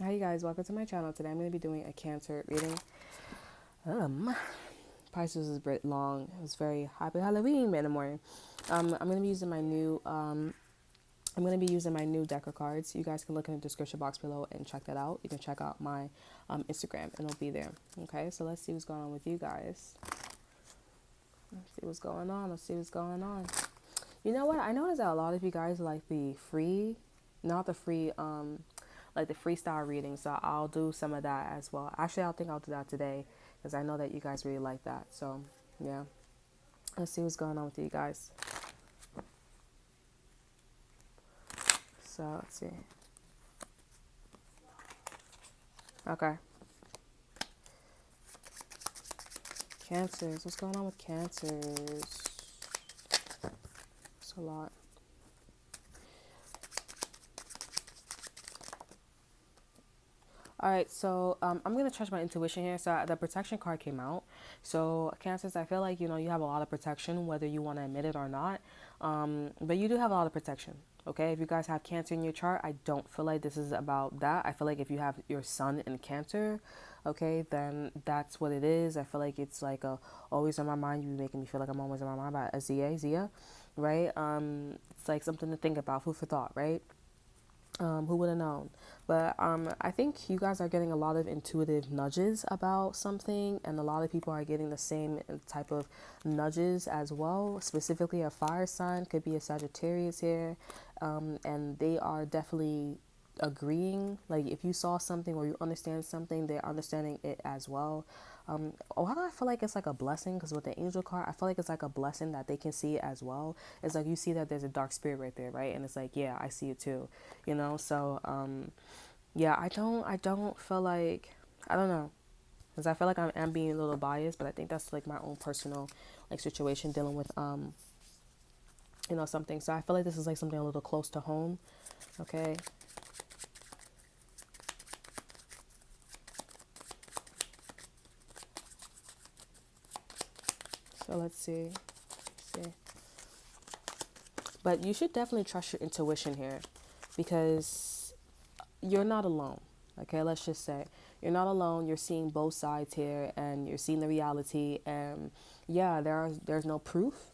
Hi you guys, welcome to my channel. Today I'm going to be doing a Cancer reading. Prices is a bit long. It was very happy Halloween in the morning. I'm going to be using my new deck of cards. You guys can look in the description box below and check that out. You can check out my Instagram and it'll be there. Okay, so let's see what's going on with you guys. Let's see what's going on. Let's see what's going on. You know what? I noticed that a lot of you guys like the free, not the free, like the freestyle reading. So I'll do some of that as well. Actually, I think I'll do that today because I know that you guys really like that. So yeah, let's see what's going on with you guys. So let's see. Okay. Cancers. What's going on with cancers? It's a lot. All right, so I'm gonna trust my intuition here. So the protection card came out. So Cancers, I feel like you have a lot of protection, whether you want to admit it or not. But you do have a lot of protection. Okay, if you guys have Cancer in your chart, I don't feel like this is about that. I feel like if you have your Sun in Cancer, okay, then that's what it is. I feel like it's like always on my mind. You making me feel like I'm always on my mind about Zia, right? It's like something to think about, food for thought, right? Who would have known? But I think you guys are getting a lot of intuitive nudges about something, and a lot of people are getting the same type of nudges as well. Specifically, a fire sign could be a Sagittarius here, and they are definitely agreeing. Like if you saw something or you understand something, they're understanding it as well. Why do I feel like it's like a blessing? Because with the angel card, I feel like it's like a blessing that they can see it as well. It's like you see that there's a dark spirit right there, right? And it's like, yeah, I see it too, So, yeah, I don't feel like, I don't know, because I feel like I'm being a little biased, but I think that's like my own personal like situation dealing with something. So I feel like this is like something a little close to home. Okay. So let's see. Let's see. But you should definitely trust your intuition here because you're not alone. Okay, let's just say you're not alone. You're seeing both sides here and you're seeing the reality. And yeah, there's no proof,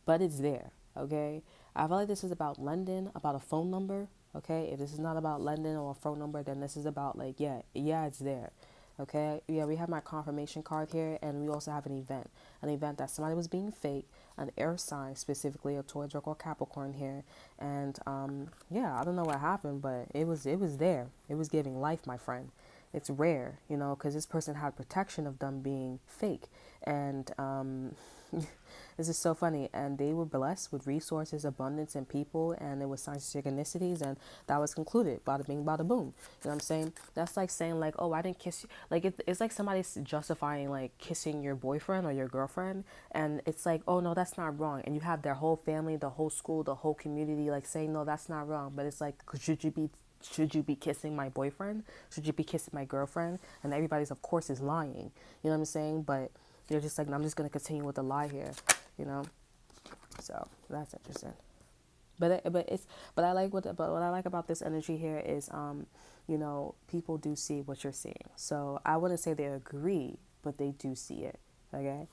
but it's there. Okay, I feel like this is about London, about a phone number. Okay, if this is not about London or a phone number, then this is about like, yeah, it's there. Okay, yeah, we have my confirmation card here, and we also have an event that somebody was being fake, an air sign specifically, a Taurus or Capricorn here, and yeah, I don't know what happened, but it was there. It was giving life, my friend. It's rare, because this person had protection of them being fake, and this is so funny. And they were blessed with resources, abundance, and people, and it was signs of synchronicities, and that was concluded. Bada bing, bada boom. You know what I'm saying? That's like saying like, oh, I didn't kiss you. Like it's like somebody's justifying like kissing your boyfriend or your girlfriend, and it's like, oh no, that's not wrong. And you have their whole family, the whole school, the whole community like saying no, that's not wrong. But it's like, should you be kissing my boyfriend? Should you be kissing my girlfriend? And everybody's of course is lying. You know what I'm saying? But they're just like, I'm just gonna continue with the lie here, you know. So that's interesting. But I like about this energy here is people do see what you're seeing. So I wouldn't say they agree, but they do see it. Okay.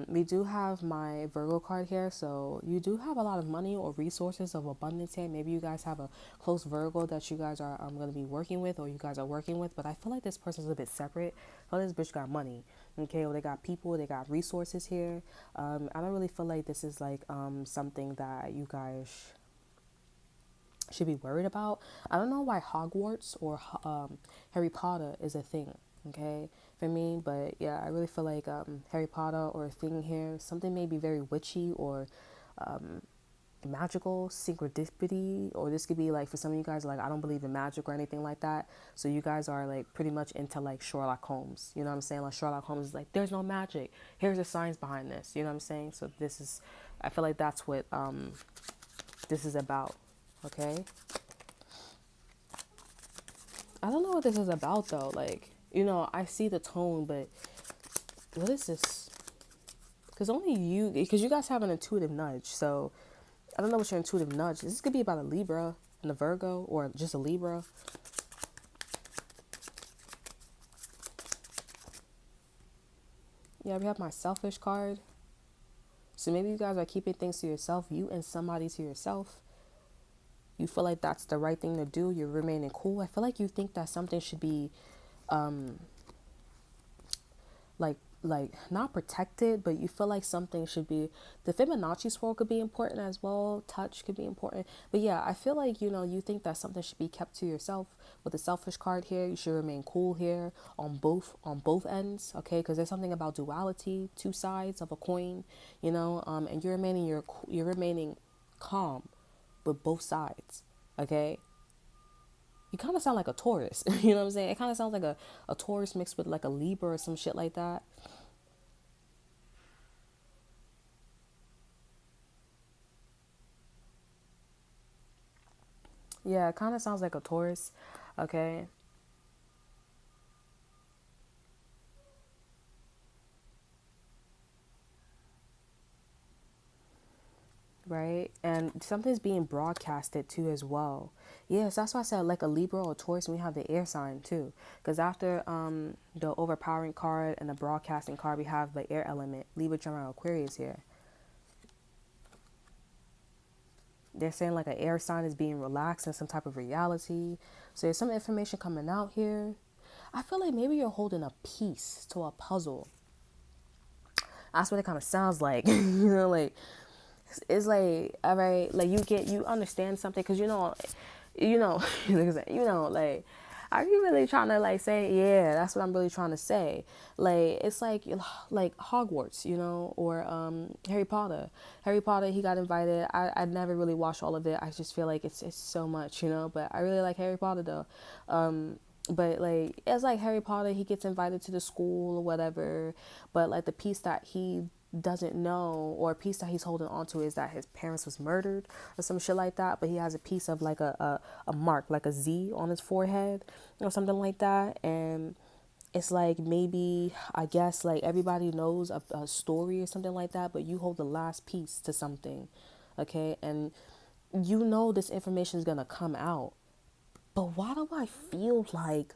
We do have my Virgo card here, so you do have a lot of money or resources of abundance here. Maybe you guys have a close Virgo that you guys are going to be working with, or you guys are working with. But I feel like this person's a bit separate. Oh, this bitch got money, okay? Or they got people, they got resources here. I don't really feel like this is like something that you guys should be worried about. I don't know why Hogwarts or Harry Potter is a thing, okay, for me. But yeah, I really feel like Harry Potter or a thing here, something may be very witchy or magical, synchronicity, or this could be like for some of you guys, like I don't believe in magic or anything like that. So you guys are like pretty much into like Sherlock Holmes. You know what I'm saying? Like Sherlock Holmes is like, there's no magic. Here's the science behind this. You know what I'm saying? So I feel like that's what this is about. Okay. I don't know what this is about though. Like, I see the tone, but what is this? Because you guys have an intuitive nudge. So I don't know what your intuitive nudge is. This could be about a Libra and a Virgo, or just a Libra. Yeah, we have my selfish card. So maybe you guys are keeping things to yourself, you and somebody to yourself. You feel like that's the right thing to do. You're remaining cool. I feel like you think that something should be um like not protected, but you feel like something should be, the Fibonacci swirl could be important as well, touch could be important, but yeah, I feel like, you know, you think that something should be kept to yourself. With the selfish card here, you should remain cool here on both ends, okay, because there's something about duality, two sides of a coin, you know, and you're remaining calm with both sides, okay. You kind of sound like a Taurus. You know what I'm saying? It kind of sounds like a Taurus mixed with like a Libra or some shit like that. Yeah, it kind of sounds like a Taurus. Okay. Right. And something's being broadcasted too as well. Yes, that's why I said like a Libra or a Taurus, we have the air sign too. Because after the overpowering card and the broadcasting card, we have the air element, Libra, Gemini, Aquarius here. They're saying like an air sign is being relaxed in some type of reality. So there's some information coming out here. I feel like maybe you're holding a piece to a puzzle. That's what it kind of sounds like. You know, like it's like, all right, like you understand something, because you know, you know, like, are you really trying to like say, yeah, that's what I'm really trying to say? Like, it's like Hogwarts, you know, or Harry Potter. Harry Potter, he got invited. I never really watched all of it. I just feel like it's so much, you know, but I really like Harry Potter though. But like it's like Harry Potter, he gets invited to the school or whatever, but like the piece that he doesn't know, or a piece that he's holding on to, is that his parents was murdered or some shit like that, but he has a piece of like a mark, like a Z on his forehead or something like that. And it's like, maybe, I guess, like everybody knows a story or something like that, but you hold the last piece to something, okay, and you know this information is gonna come out. But why do I feel like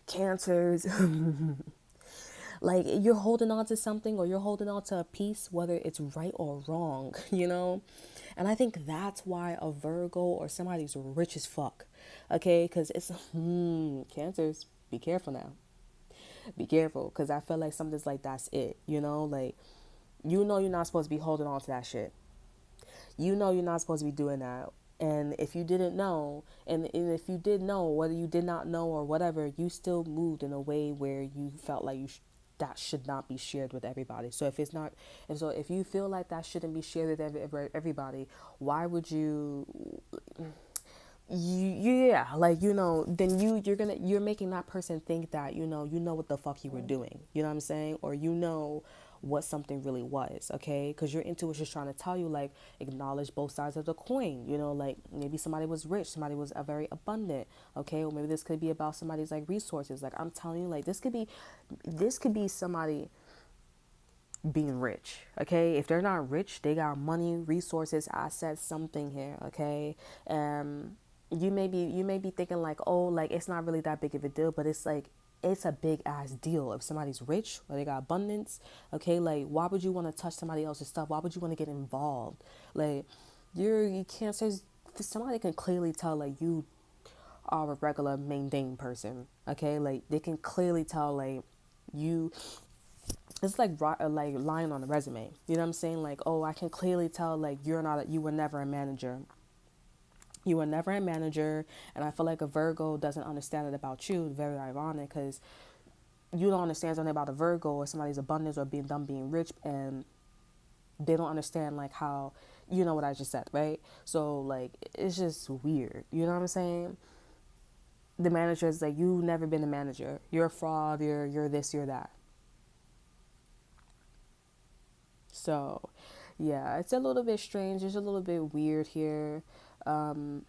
cancers, like you're holding on to something, or you're holding on to a piece, whether it's right or wrong, you know? And I think that's why a Virgo or somebody's rich as fuck, okay? Because it's, cancers, be careful now. Be careful, because I feel like something's like, that's it, you know? Like, you know you're not supposed to be holding on to that shit. You know you're not supposed to be doing that. And if you didn't know, and if you did know, whether you did not know or whatever, you still moved in a way where you felt like that should not be shared with everybody. So if it's not, and so if you feel like that shouldn't be shared with everybody, why would you? Yeah, like, you know, then you're making that person think that, you know what the fuck you were doing, you know what I'm saying, or you know what something really was, okay, because your intuition is trying to tell you, like, acknowledge both sides of the coin, you know, like maybe somebody was rich, somebody was very abundant, okay, or maybe this could be about somebody's like resources. Like, I'm telling you, like, this could be somebody being rich, okay. If they're not rich, they got money, resources, assets, something here, okay. You may be thinking like, oh, like it's not really that big of a deal, but it's like, it's a big ass deal. If somebody's rich or they got abundance, okay, like, why would you want to touch somebody else's stuff? Why would you want to get involved? Like, you can't say, somebody can clearly tell like you are a regular mundane person, okay, like they can clearly tell like you, it's like lying on a resume, you know what I'm saying, like, oh, I can clearly tell like you were never a manager. You were never a manager, and I feel like a Virgo doesn't understand it about you. Very ironic, because you don't understand something about a Virgo or somebody's abundance or being rich, and they don't understand like how, you know what I just said, right? So like, it's just weird. You know what I'm saying? The manager is like, you've never been a manager. You're a fraud. You're this. You're that. So, yeah, it's a little bit strange. It's a little bit weird here. Um,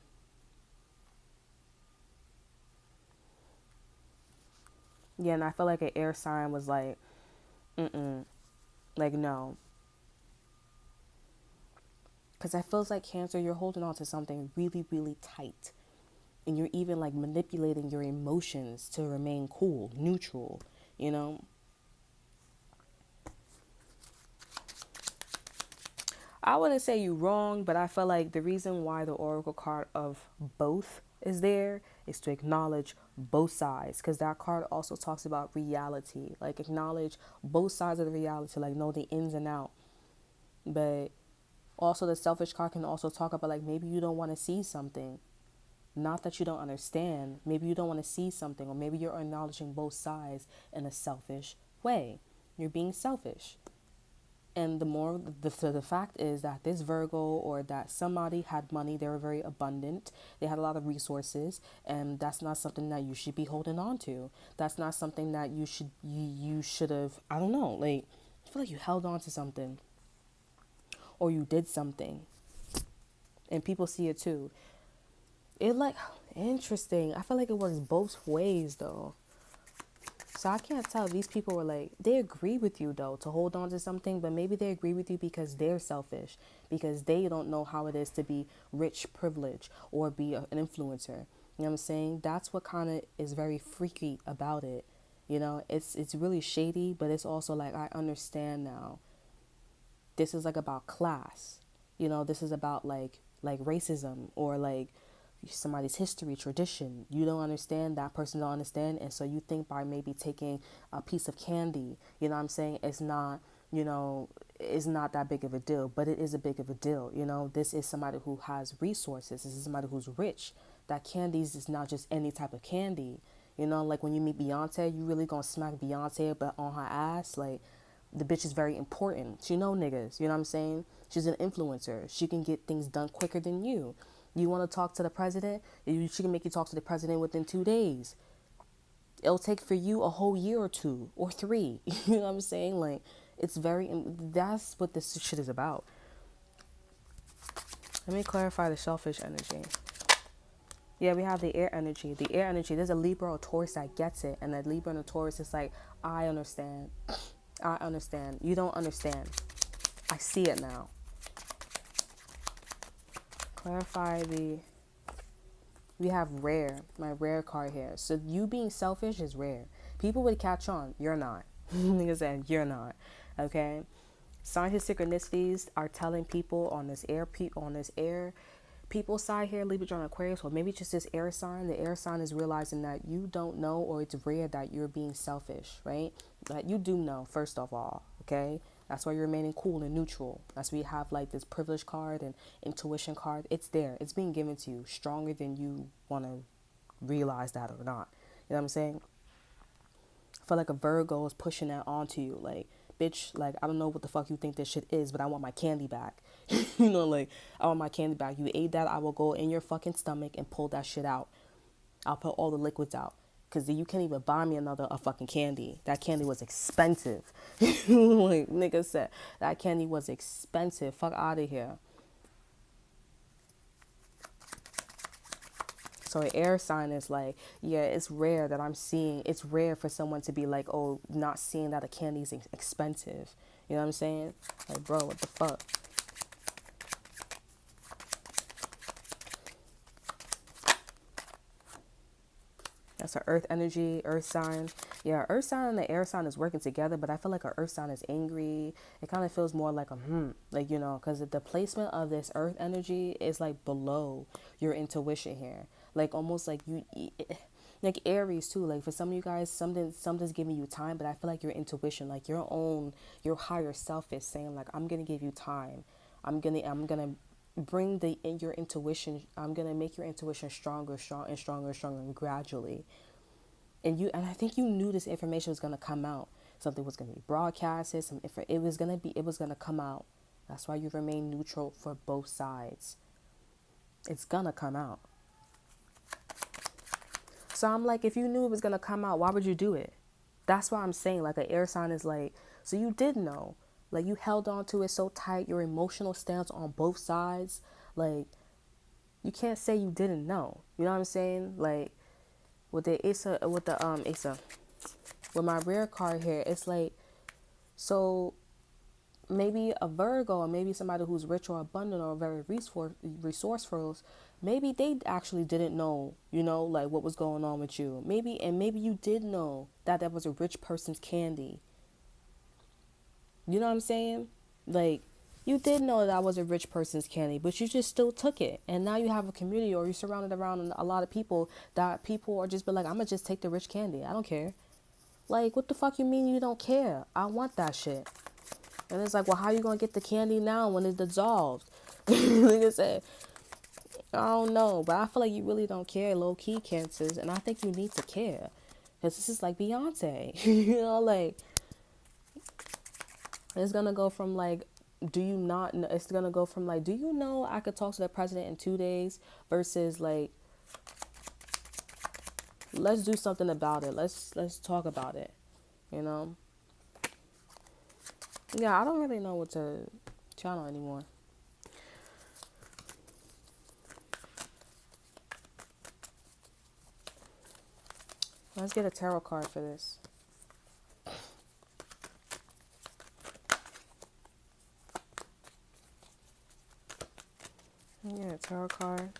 yeah, and I feel like an air sign was like, mm-mm, like, no. Because I feels like Cancer, you're holding on to something really, really tight. And you're even like manipulating your emotions to remain cool, neutral, you know? I wouldn't say you wrong, but I feel like the reason why the oracle card of both is there is to acknowledge both sides, because that card also talks about reality, like acknowledge both sides of the reality, like know the ins and out. But also the selfish card can also talk about like maybe you don't want to see something, not that you don't understand, maybe you don't want to see something, or maybe you're acknowledging both sides in a selfish way. You're being selfish. And the more the fact is that this Virgo, or that somebody had money, they were very abundant, they had a lot of resources, and that's not something that you should be holding on to. That's not something that you should have, I don't know, like I feel like you held on to something, or you did something, and people see it too. It like interesting. I feel like it works both ways though. So I can't tell if these people were like, they agree with you though to hold on to something, but maybe they agree with you because they're selfish, because they don't know how it is to be rich, privileged, or be an influencer. You know what I'm saying? That's what kind of is very freaky about it. You know, it's really shady, but it's also like I understand now. This is like about class. You know, this is about like racism, or like somebody's history, tradition. You don't understand, that person don't understand, and so you think by maybe taking a piece of candy, you know what I'm saying, it's not, you know, it's not that big of a deal, but it is a big of a deal. You know, this is somebody who has resources, this is somebody who's rich. That candies is not just any type of candy. You know, like when you meet Beyonce, you really gonna smack Beyonce but on her ass. Like, the bitch is very important. She know niggas, you know what I'm saying? She's an influencer. She can get things done quicker than you. You want to talk to the president? She can make you talk to the president within 2 days. It'll take for you a whole year or two or three. You know what I'm saying? Like, it's very, that's what this shit is about. Let me clarify the selfish energy. Yeah, we have the air energy. The air energy, there's a Libra or Taurus that gets it. And the Libra and the Taurus is like, I understand. I understand. You don't understand. I see it now. Clarify the... We have rare, my rare card here. So you being selfish is rare. People would catch on. You're not. Nigga said, you're not. Okay? Scientific synchronicities are telling people on this air people side here, Libra, John, Aquarius, or maybe just this air sign. The air sign is realizing that you don't know, or it's rare that you're being selfish, right? That you do know, first of all, okay? That's why you're remaining cool and neutral. That's why you have like this privilege card and intuition card. It's there. It's being given to you stronger than you want to realize that or not. You know what I'm saying? I feel like a Virgo is pushing that onto you. Like, bitch, like, I don't know what the fuck you think this shit is, but I want my candy back. You know, like, I want my candy back. You ate that, I will go in your fucking stomach and pull that shit out. I'll put all the liquids out. Because you can't even buy me a fucking candy. That candy was expensive. Like nigga said, that candy was expensive. Fuck out of here. So an air sign is like, yeah, it's rare that I'm seeing. It's rare for someone to be like, oh, not seeing that a candy is expensive. You know what I'm saying? Like, bro, what the fuck? That's an earth energy, earth sign. Yeah, earth sign and the air sign is working together, but I feel like our earth sign is angry. It kind of feels more like a like, you know, because the placement of this earth energy is like below your intuition here. Like almost like like Aries too. Like for some of you guys, something's giving you time, but I feel like your intuition, like your higher self is saying like, I'm gonna give you time. I'm gonna bring your intuition. I'm gonna make your intuition stronger, stronger gradually. And I think you knew this information was gonna come out. Something was gonna be broadcasted. It was gonna come out. That's why you remain neutral for both sides. It's gonna come out. So I'm like, if you knew it was gonna come out, why would you do it? That's why I'm saying like an air sign is like, so you did know. Like you held on to it so tight, your emotional stance on both sides. Like you can't say you didn't know. You know what I'm saying? Like with the Asa, with my rare card here, it's like, so maybe a Virgo, or maybe somebody who's rich or abundant or very resourceful, maybe they actually didn't know, you know, like what was going on with you. Maybe you did know that was a rich person's candy. You know what I'm saying? Like, You did know that was a rich person's candy, but you just still took it. And now you have a community, or you're surrounded around a lot of people that people are just be like, I'm gonna just take the rich candy. I don't care. Like, what the fuck you mean you don't care? I want that shit. And it's like, well, how you gonna get the candy now when it's dissolved? Like I said, I don't know, but I feel like you really don't care, low key, cancers, and I think you need to care, because this is like Beyonce, you know, like it's gonna go from like, do you not? It's gonna go from like, do you know I could talk to the president in 2 days, versus like, let's do something about it. Let's talk about it, you know. Yeah, I don't really know what to channel anymore. Let's get a tarot card for this. Yeah, tarot card.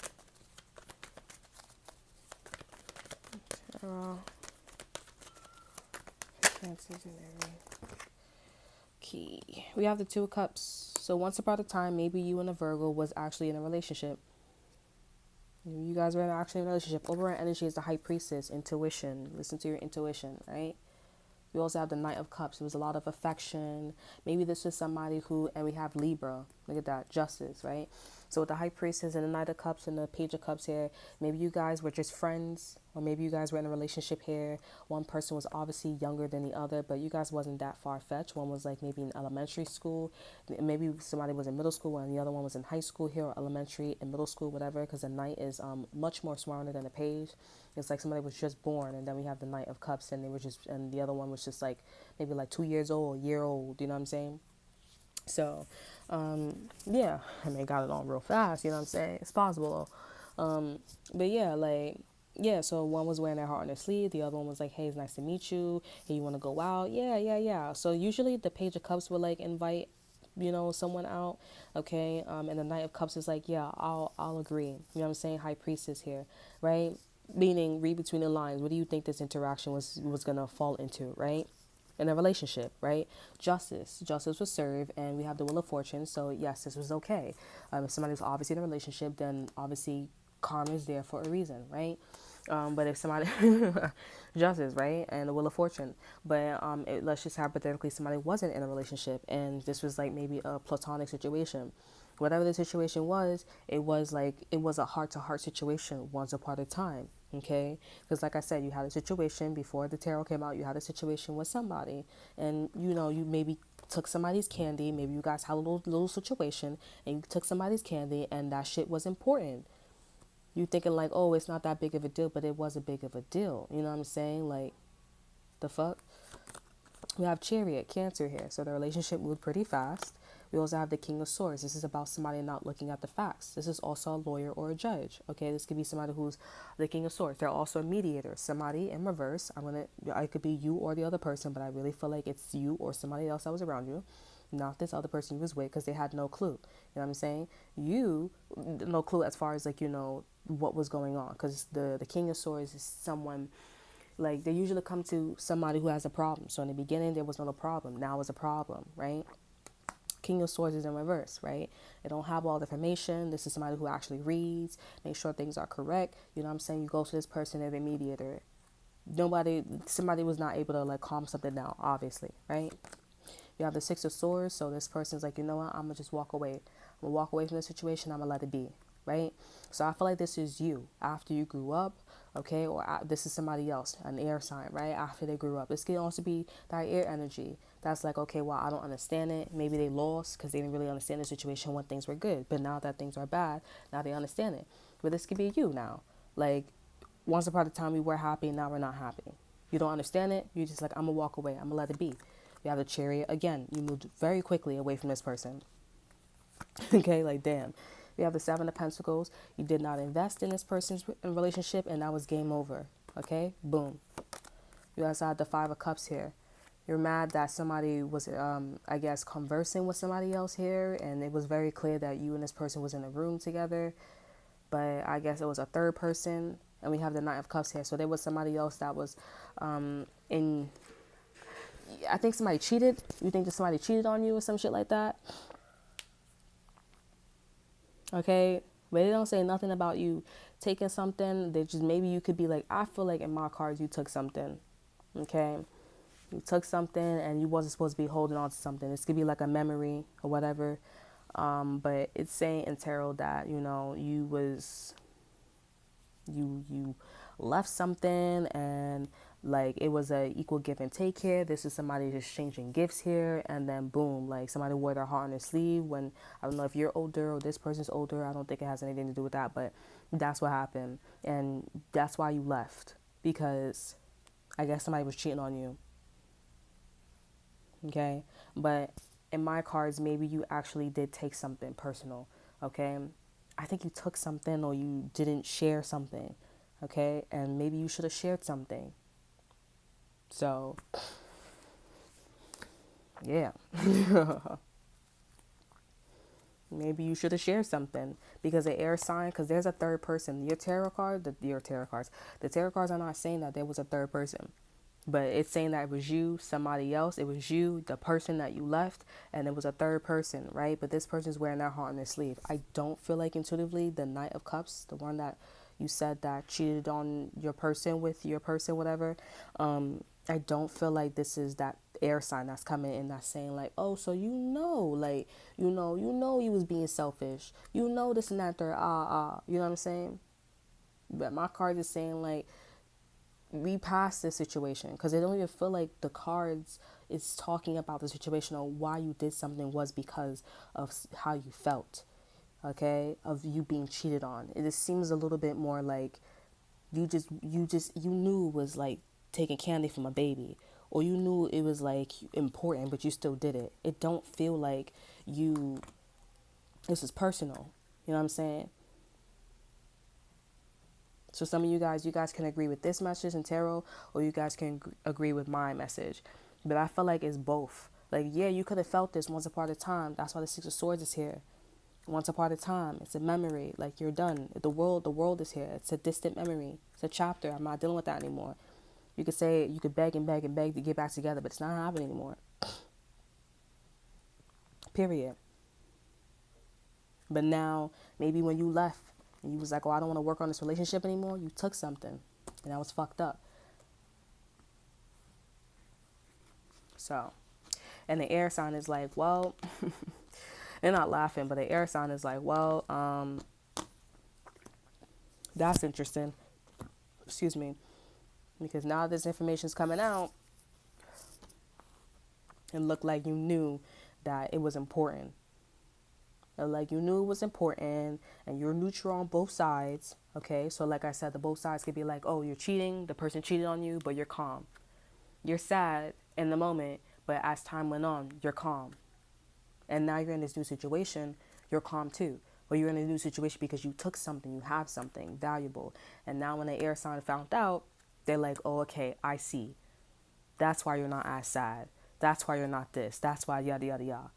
Tarot. Cancers and everything. Key. We have the Two of Cups. So once upon a time, maybe you and a Virgo was actually in a relationship. You guys were actually in a relationship. Overall energy is the High Priestess, intuition. Listen to your intuition, right? We also have the Knight of Cups. It was a lot of affection. Maybe this is somebody who, and we have Libra. Look at that, Justice, right? So with the High Priestess and the Knight of Cups and the Page of Cups here, maybe you guys were just friends, or maybe you guys were in a relationship here. One person was obviously younger than the other, but you guys wasn't that far-fetched. One was like maybe in elementary school. Maybe somebody was in middle school and the other one was in high school here, or elementary and middle school, whatever, because the Knight is much more smarter than the Page. It's like somebody was just born, and then we have the Knight of Cups, and they were just, and the other one was just like maybe like 2 years old, a year old. You know what I'm saying? So, yeah, I mean, got it on real fast. You know what I'm saying? It's possible. But yeah, like, yeah. So one was wearing their heart on their sleeve. The other one was like, "Hey, it's nice to meet you. Hey, you want to go out? Yeah, yeah, yeah." So usually the Page of Cups will like invite, someone out. Okay. And the Knight of Cups is like, "Yeah, I'll agree." You know what I'm saying? High Priestess here, right? Meaning, read between the lines. What do you think this interaction was gonna fall into, right? In a relationship, right? Justice was served, and we have the Wheel of Fortune. So yes, this was okay. If somebody's obviously in a relationship, then obviously karma is there for a reason, right? But if somebody justice, right, and the Wheel of Fortune, but let's just hypothetically somebody wasn't in a relationship, and this was like maybe a platonic situation. Whatever the situation was, it was like it was a heart-to-heart situation once upon a time. Okay, because like I said, you had a situation before the tarot came out. You had a situation with somebody, and you maybe took somebody's candy. Maybe you guys had a little situation, and you took somebody's candy, and that shit was important. You thinking like, oh, it's not that big of a deal, but it was a big of a deal. You know what I'm saying? Like, the fuck? We have Chariot, Cancer here. So the relationship moved pretty fast. We also have the King of Swords. This is about somebody not looking at the facts. This is also a lawyer or a judge. Okay, this could be somebody who's the King of Swords. They're also a mediator. Somebody in reverse. I could be you or the other person, but I really feel like it's you or somebody else that was around you, not this other person you was with, because they had no clue. You know what I'm saying? You, no clue as far as like, what was going on. Because the King of Swords is someone, like, they usually come to somebody who has a problem. So in the beginning, there was not a problem. Now it's a problem, right? King of Swords is in reverse, right? They don't have all the information. This is somebody who actually reads, make sure things are correct. You know what I'm saying? You go to this person, they're the mediator. Somebody was not able to like calm something down, obviously, right? You have the Six of Swords, so this person's like, you know what? I'm gonna just walk away. I'm gonna walk away from the situation. I'm gonna let it be, right? So I feel like this is you after you grew up, okay? Or this is somebody else, an air sign, right? After they grew up. This can also be that air energy. That's like, okay, well, I don't understand it. Maybe they lost because they didn't really understand the situation when things were good. But now that things are bad, now they understand it. But this could be you now. Like, once upon a time we were happy, now we're not happy. You don't understand it. You're just like, I'm going to walk away. I'm going to let it be. You have the Chariot. Again, you moved very quickly away from this person. Okay, like, damn. You have the Seven of Pentacles. You did not invest in this person's relationship, and that was game over. Okay, boom. You also have the Five of Cups here. You're mad that somebody was, I guess, conversing with somebody else here, and it was very clear that you and this person was in a room together, but I guess it was a third person, and we have the Knight of Cups here. So there was somebody else that was in, I think somebody cheated. You think that somebody cheated on you or some shit like that? Okay, but they don't say nothing about you taking something. They just, maybe you could be like, I feel like in my cards you took something. Okay, you took something and you wasn't supposed to be holding on to something. This could be like a memory or whatever. But it's saying in tarot that, you know, you left something, and like it was a equal give and take here. This is somebody just exchanging gifts here, and then boom, like somebody wore their heart on their sleeve. When, I don't know if you're older or this person's older, I don't think it has anything to do with that, but that's what happened. And that's why you left, because I guess somebody was cheating on you. Okay, but in my cards, maybe you actually did take something personal. Okay, I think you took something, or you didn't share something. Okay, and maybe you should have shared something. So yeah, maybe you should have shared something, because the air sign, because there's a third person. Your tarot cards, the tarot cards are not saying that there was a third person, but it's saying that it was you, somebody else. It was you, the person that you left, and it was a third person, right? But this person's wearing their heart on their sleeve. I don't feel like intuitively the Knight of Cups, the one that you said that cheated on your person with your person, whatever. I don't feel like this is that air sign that's coming in that's saying like, oh, so like, you was being selfish, this and that, third, you know what I'm saying? But my card is saying like, we passed this situation, because I don't even feel like the cards is talking about the situation or why you did something was because of how you felt, okay, of you being cheated on. It just seems a little bit more like you knew it was like taking candy from a baby, or you knew it was like important, but you still did it. It don't feel like you, this is personal, you know what I'm saying? So some of you guys can agree with this message in tarot, or you guys can agree with my message. But I feel like it's both. Like, yeah, you could have felt this once upon a time. That's why the Six of Swords is here. Once upon a time, it's a memory. Like, you're done. The world is here. It's a distant memory. It's a chapter. I'm not dealing with that anymore. You could say, you could beg and beg and beg to get back together, but it's not happening anymore. Period. But now, maybe when you left and you was like, oh, I don't want to work on this relationship anymore, you took something, and that was fucked up. So, and the air sign is like, well, they're not laughing, but the air sign is like, well, that's interesting. Excuse me. Because now this information's coming out, it looked like you knew that it was important. Like you knew it was important, and you're neutral on both sides. Okay, so like I said, the both sides could be like, oh, you're cheating, the person cheated on you, but you're calm. You're sad in the moment, but as time went on, you're calm. And now you're in this new situation, you're calm too. Or you're in a new situation because you took something, you have something valuable. And now when the air sign found out, they're like, oh, okay, I see. That's why you're not as sad. That's why you're not this. That's why yada, yada, yada.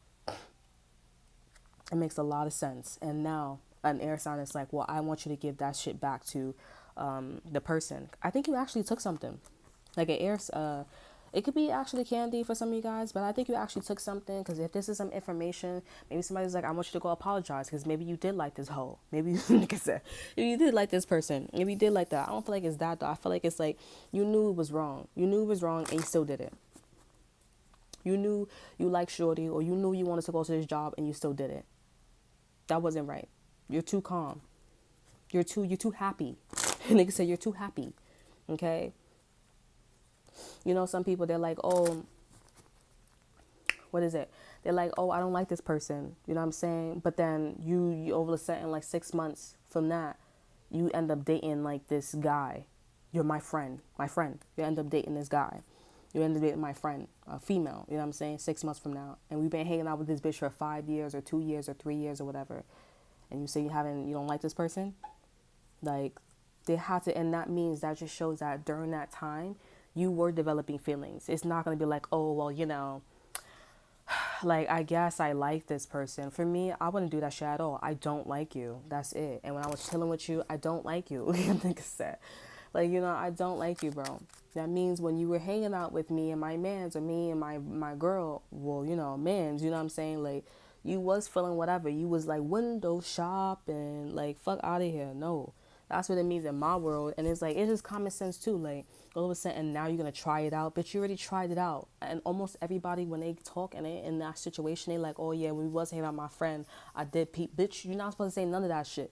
It makes a lot of sense. And now an air sign is like, well, I want you to give that shit back to the person. I think you actually took something. Like an air, it could be actually candy for some of you guys, but I think you actually took something, because if this is some information, maybe somebody's like, I want you to go apologize, because maybe you did like this hoe. Maybe, like I said, maybe you did like this person. Maybe you did like that. I don't feel like it's that though. I feel like it's like you knew it was wrong. You knew it was wrong and you still did it. You knew you liked Shorty, or you knew you wanted to go to this job and you still did it. That wasn't right. You're too calm. You're too happy. Nigga said you're too happy. Okay? You know, some people, they're like, oh, what is it? They're like, oh, I don't like this person. You know what I'm saying? But then you over a sudden, like 6 months from that, you end up dating like this guy. You're my friend. You end up dating this guy. You end up dating my friend, a female. You know what I'm saying? 6 months from now. And we've been hanging out with this bitch for 5 years or 2 years or 3 years or whatever. And you say you don't like this person? Like, they have to, and that means that just shows that during that time, you were developing feelings. It's not going to be like, oh, well, like, I guess I like this person. For me, I wouldn't do that shit at all. I don't like you. That's it. And when I was chilling with you, I don't like you. Like I said, like, I don't like you, bro. That means when you were hanging out with me and my mans, or me and my girl, well, mans, you know what I'm saying? Like, You was feeling whatever. You was like window shopping, like fuck out of here. No, that's what it means in my world. And it's like, it's just common sense too. Like, all of a sudden now you're gonna try it out, but you already tried it out. And almost everybody, when they talk and they in that situation, they like, oh yeah, when we was hanging out with my friend, I did peep. Bitch, you're not supposed to say none of that shit.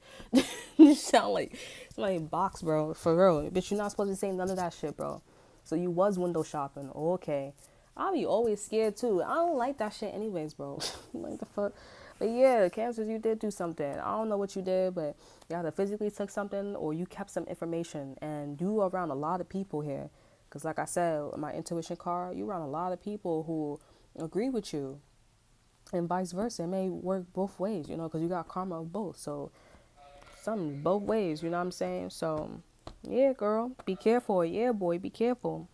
You sound like somebody box, bro, for real. Bitch, you're not supposed to say none of that shit, bro. So you was window shopping. Okay. I'll be always scared too. I don't like that shit anyways, bro. Like the fuck. But yeah, cancers, you did do something. I don't know what you did, but you either physically took something or you kept some information. And you are around a lot of people here. Because like I said, my intuition card, you around a lot of people who agree with you. And vice versa. It may work both ways, you know, because you got karma of both. So something both ways, you know what I'm saying? So yeah, girl, be careful. Yeah, boy, be careful.